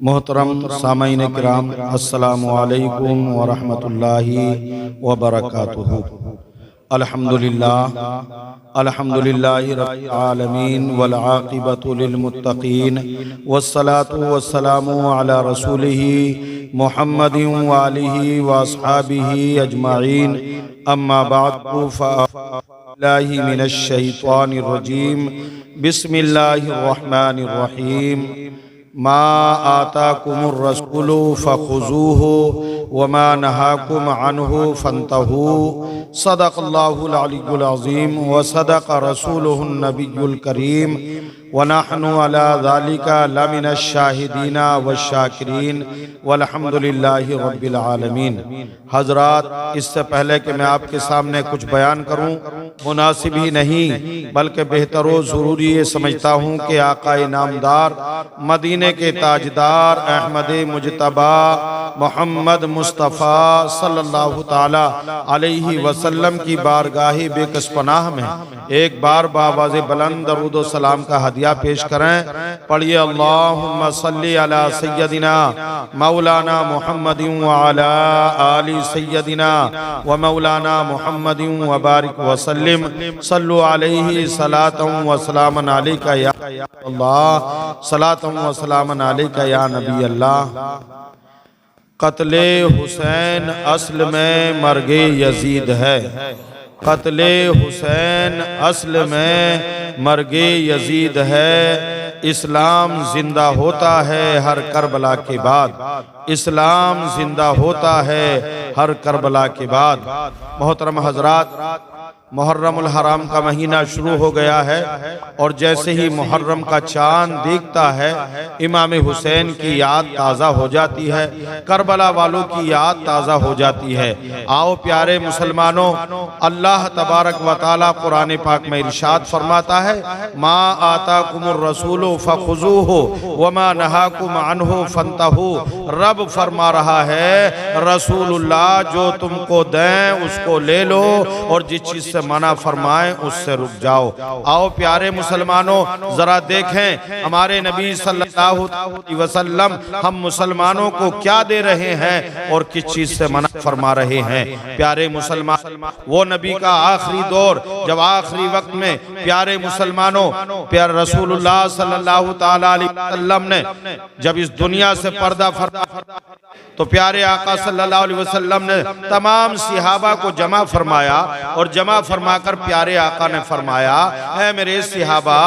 محترم سامعین کرام، السلام علیکم ورحمۃ اللہ وبرکاتہ۔ الحمدللہ رب العالمین والعاقبۃ للمتقین والصلاة والسلام علی رسولہ محمد وآلہ واصحابہ اجمعین، اما بعد فاعوذ من الشیطان الرجیم، بسم اللہ الرحمن الرحیم۔ ما آتاکم الرسول فخذوہ وما نہاکم عنہ فانتہوا، صدق اللہ العلی العظیم وصدق رسولہ النبی الکریم، ونحن علی ذالک لمن الشاہدین والشاکرین والحمدللہ رب العالمین۔ حضرات، اس سے پہلے کہ میں آپ کے سامنے کچھ بیان کروں، مناسب ہی نہیں بلکہ بہتر و ضروری یہ سمجھتا ہوں کہ آقا نامدار، مدینے کے تاجدار، احمد مجتبی محمد مصطفیٰ صلی اللہ تعالی علیہ وسلم کی بارگاہ بے کس پناہ میں ایک بار بآواز بلند درود و سلام کا ہدیہ پیش کریں۔ پڑھیے اللہم صلی علی سیدنا مولانا محمد وعلی آل سیدنا و مولانا محمد وبارک وسلم، صلو علیہ صلاة و سلام علیکہ یا اللہ، صلاة و سلام علیکہ یا نبی اللہ۔ قتل حسین اصل میں مرگ یزید ہے، قتل حسین اصل میں مرگ یزید ہے۔ اسلام زندہ ہوتا ہے ہر کربلا کے بعد، اسلام زندہ ہوتا ہے ہر کربلا کے بعد۔ محترم حضرات، محرم الحرام کا مہینہ شروع ہو گیا ہے، اور جیسے ہی محرم کا چاند دیکھتا ہے امام حسین کی یاد تازہ ہو جاتی ہے، کربلا والوں کی یاد تازہ ہو جاتی ہے۔ آؤ پیارے مسلمانوں، اللہ تبارک و تعالی قرآن پاک میں ارشاد فرماتا ہے، ما آتاکم الرسول فخذوہ وما نہاکم عنہ فانتہوا۔ رب فرما رہا ہے رسول اللہ جو تم کو دیں اس کو لے لو، اور جس چیز سے منع فرمائیں اس سے رک جاؤ۔ آؤ پیارے مسلمانوں، ذرا دیکھیں ہمارے نبی صلی اللہ علیہ وسلم ہم مسلمانوں کو کیا دے رہے ہیں اور کس چیز سے منع فرما رہے ہیں۔ پیارے مسلمان، وہ نبی کا آخری دور جب آخری وقت میں پیارے مسلمانوں، پیارے رسول اللہ صلی اللہ تعالی علیہ وسلم نے جب اس دنیا سے پردہ فرما تو پیارے آقا صلی اللہ علیہ وسلم نے تمام صحابہ کو جمع فرمایا، اور جمع فرما کر پیارے آقا نے فرمایا، اے میرے صحابہ،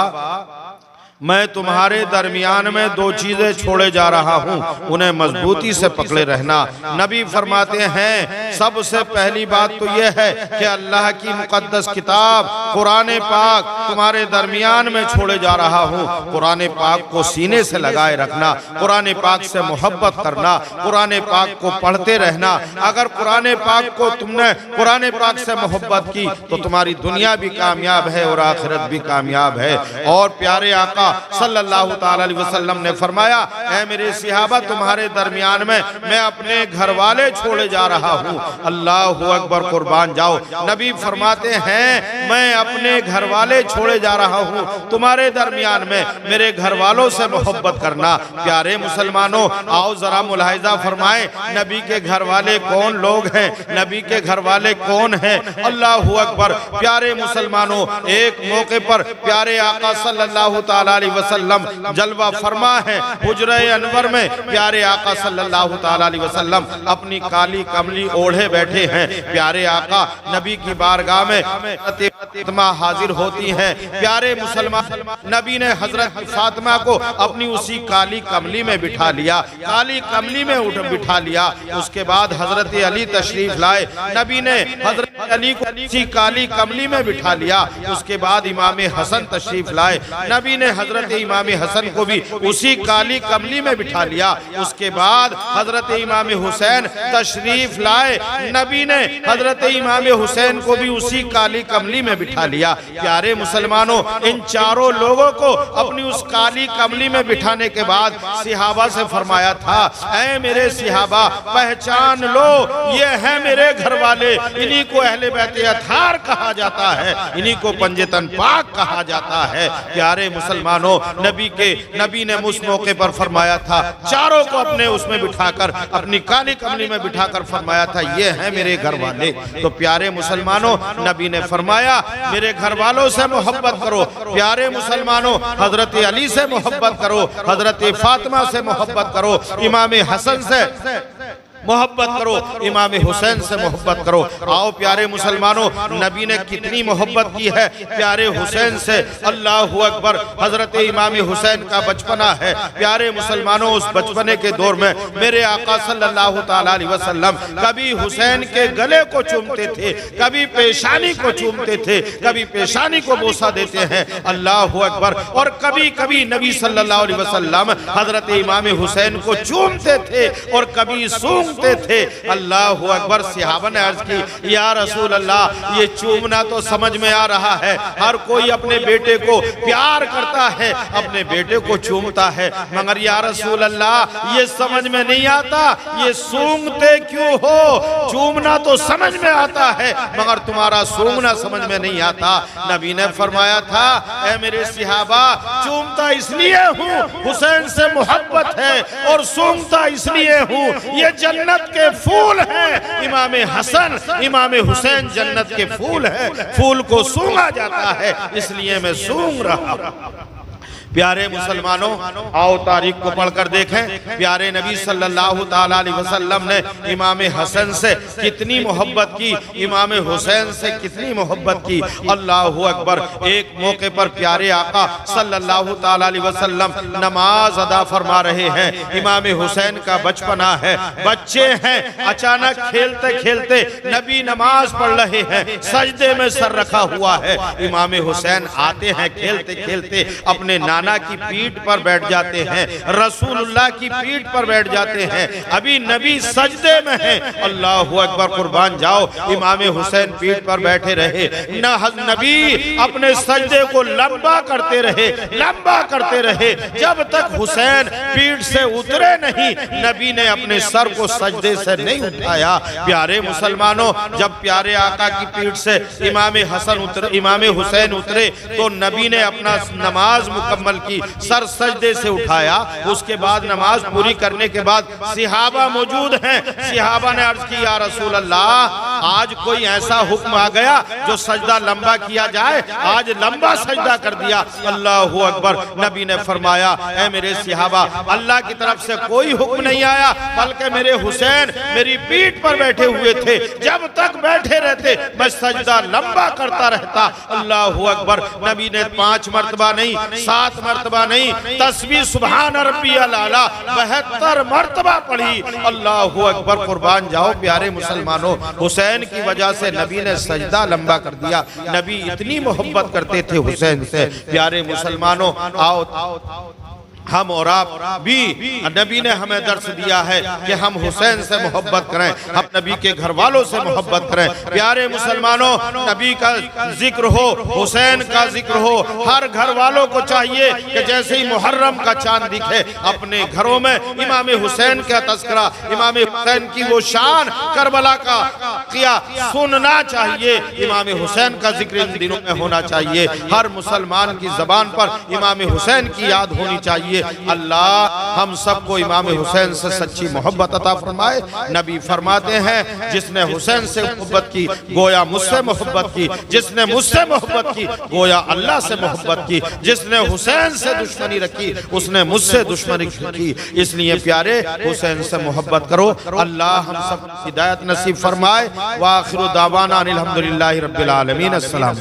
میں تمہارے درمیان میں دو چیزیں چھوڑے جا رہا ہوں، انہیں مضبوطی سے پکڑے رہنا۔ نبی فرماتے ہیں سب سے پہلی بات تو یہ ہے کہ اللہ کی مقدس کتاب قرآن پاک تمہارے درمیان میں چھوڑے جا رہا ہوں۔ قرآن پاک کو سینے سے لگائے رکھنا، قرآن پاک سے محبت کرنا، قرآن پاک کو پڑھتے رہنا۔ اگر قرآن پاک کو تم نے قرآن پاک سے محبت کی تو تمہاری دنیا بھی کامیاب ہے اور آخرت بھی کامیاب ہے۔ اور پیارے آقا صلی اللہ تعالی علیہ وسلم نے فرمایا، اے میرے صحابہ، تمہارے درمیان میں اپنے گھر والے چھوڑے جا رہا ہوں۔ اللہ اکبر، قربان جاؤ۔ نبی فرماتے ہیں میں اپنے گھر والے چھوڑے جا رہا ہوں، تمہارے درمیان میں میرے گھر والوں سے محبت کرنا۔ پیارے مسلمانوں، آؤ ذرا ملاحظہ فرمائیں نبی کے گھر والے کون لوگ ہیں، نبی کے گھر والے کون ہیں۔ اللہ اکبر۔ پیارے مسلمانوں، ایک موقع پر پیارے آقا صلی اللہ تعالی علیہ وسلم جلوہ فرما ہے حجرہ انور میں۔ پیارے آقا صلی اللہ تعالی علیہ وسلم اپنی کالی کملی اوڑھے بیٹھے ہیں۔ پیارے آقا نبی کی بارگاہ میں فاطمہ حاضر ہوتی ہیں۔ پیارے مسلمان، نبی نے حضرت فاطمہ کو اپنی اسی کالی کملی میں بٹھا لیا، کالی کملی میں بٹھا لیا۔ اس کے بعد حضرت علی تشریف لائے، نبی نے حضرت علی کو اسی کالی کملی میں بٹھا لیا۔ اس کے بعد امام حسن تشریف لائے، نبی نے حضرت امام حسن کو بھی اسی کالی کملی میں بٹھا لیا۔ اس کے بعد حضرت امام حسین تشریف لائے، نبی نے حضرت امام حسین کو بھی اسی کالی کملی میں بٹھا لیا۔ پیارے مسلمانوں، ان چاروں لوگوں کو اپنی اس کالی کملی میں بٹھانے کے بعد صحابہ سے فرمایا تھا، اے میرے صحابہ، پہچان لو یہ ہیں میرے گھر والے، انہی کو اہل بیت اطہار کہا جاتا ہے، انہی کو پنجتن پاک کہا جاتا ہے۔ پیارے مسلمانوں، نبی نے اس موقع پر فرمایا تھا، چاروں کو اپنے اس میں بٹھا کر، اپنی کالی کملی میں بٹھا کر فرمایا تھا، یہ ہیں میرے گھر والے۔ تو پیارے مسلمانوں، نبی نے فرمایا میرے گھر والوں سے محبت کرو۔ پیارے مسلمانوں، حضرت علی سے محبت کرو، حضرت فاطمہ سے محبت کرو، امام حسن سے محبت کرو، امام حسین سے محبت کرو۔ آؤ پیارے مسلمانوں، نبی نے کتنی محبت کی ہے پیارے حسین سے، اللہ اکبر۔ حضرت امام حسین کا بچپنا ہے پیارے مسلمانوں، اس بچپنے کے دور میں میرے آقا صلی اللہ تعالیٰ علیہ وسلم کبھی حسین کے گلے کو چومتے تھے، کبھی پیشانی کو چومتے تھے، کبھی پیشانی کو بوسہ دیتے ہیں، اللہ اکبر۔ اور کبھی کبھی نبی صلی اللہ علیہ وسلم حضرت امام حسین کو چومتے تھے اور کبھی سونگ تھے، اللہ اکبر۔ صحابہ نے عرض کی، یا رسول اللہ، یہ چومنا تو سمجھ میں آ رہا ہے، ہر کوئی اپنے بیٹے کو پیار کرتا ہے، اپنے بیٹے کو چومتا ہے، مگر یا رسول اللہ یہ سمجھ میں نہیں آتا، یہ سونگتے کیوں ہو؟ چومنا تو سمجھ میں آتا ہے مگر تمہارا سونگنا سمجھ میں نہیں آتا۔ نبی نے فرمایا تھا، اے میرے صحابہ، چومتا اس لیے ہوں حسین سے محبت ہے، اور سونگتا اس لیے ہوں یہ جنت کے پھول ہیں، امام حسن امام حسین جنت کے پھول ہیں، پھول کو سونگا جاتا ہے اس لیے میں سونگ رہا ہوں۔ پیارے مسلمانوں، آؤ تاریخ کو پڑھ کر دیکھیں، پیارے نبی صلی اللہ تعالیٰ علیہ وسلم نے امام حسن سے کتنی محبت کی، امام حسین سے کتنی محبت کی، اللہ اکبر۔ ایک موقع پر پیارے آقا صلی اللہ تعالیٰ علیہ وسلم نماز ادا فرما رہے ہیں، امام حسین کا بچپنا ہے، بچے ہیں، اچانک کھیلتے کھیلتے نبی نماز پڑھ رہے ہیں، سجدے میں سر رکھا ہوا ہے، امام حسین آتے ہیں کھیلتے کھیلتے اپنے نانا کی پیٹ پر بیٹھ جاتے ہیں، رسول اللہ کی پیٹ پر بیٹھ جاتے ہیں، ابھی نبی سجدے میں ہیں، اللہ اکبر، قربان جاؤ، امام حسین پیٹ پر بیٹھے رہے، نبی اپنے سجدے کو لمبا کرتے رہے، جب تک حسین پیٹ سے اترے نہیں، نبی نے اپنے سر کو سجدے سے نہیں اٹھایا۔ پیارے مسلمانوں، جب پیارے آقا کی پیٹ سے امام حسین اترے تو نبی نے اپنا نماز مکمل کی، سر سجدے سے اٹھایا، اس کے بعد نماز پوری کرنے کے بعد صحابہ موجود ہیں، صحابہ نے عرض کی، یا رسول اللہ، آج کوئی ایسا حکم آ گیا جو سجدہ لمبا کیا جائے، آج لمبا سجدہ کر دیا، اللہ اکبر۔ نبی نے فرمایا، اے میرے صحابہ، اللہ کی طرف سے کوئی حکم نہیں آیا، بلکہ میرے حسین میری پیٹ پر بیٹھے ہوئے تھے، جب تک بیٹھے رہتے میں سجدہ لمبا کرتا رہتا، اللہ اکبر۔ نبی نے 5 مرتبہ نہیں، 7 مرتبہ نہیں، تسبیح سبحان ربی الاعلیٰ 72 مرتبہ پڑھی، اللہ اکبر، قربان جاؤ۔ پیارے مسلمانوں، حسین کی وجہ سے نبی نے سجدہ لمبا کر دیا، نبی اتنی محبت کرتے تھے حسین سے۔ پیارے مسلمانوں، آؤ ہم اور آپ بھی، نبی نے ہمیں درس دیا ہے کہ ہم حسین سے محبت کریں، ہم نبی کے گھر والوں سے محبت کریں۔ پیارے مسلمانوں، نبی کا ذکر ہو، حسین کا ذکر ہو، ہر گھر والوں کو چاہیے کہ جیسے ہی محرم کا چاند دکھے اپنے گھروں میں امام حسین کا تذکرہ، امام حسین کی وہ شان کربلا کا کیا سننا چاہیے، امام حسین کا ذکر ان دنوں میں ہونا چاہیے، ہر مسلمان کی زبان پر امام حسین کی یاد ہونی چاہیے۔ اللہ ہم سب کو امام حسین سے سچی محبت عطا فرمائے۔ نبی فرماتے ہیں، جس نے حسین سے محبت کی گویا مجھ سے محبت کی، جس نے مجھ سے محبت کی گویا اللہ سے محبت کی، جس نے حسین سے دشمنی رکھی اس نے مجھ سے دشمنی کی۔ اس لیے پیارے، حسین سے محبت کرو، اللہ ہم سب ہدایت نصیب فرمائے۔ وآخر دعوانا الحمدللہ رب العالمین۔ السلام۔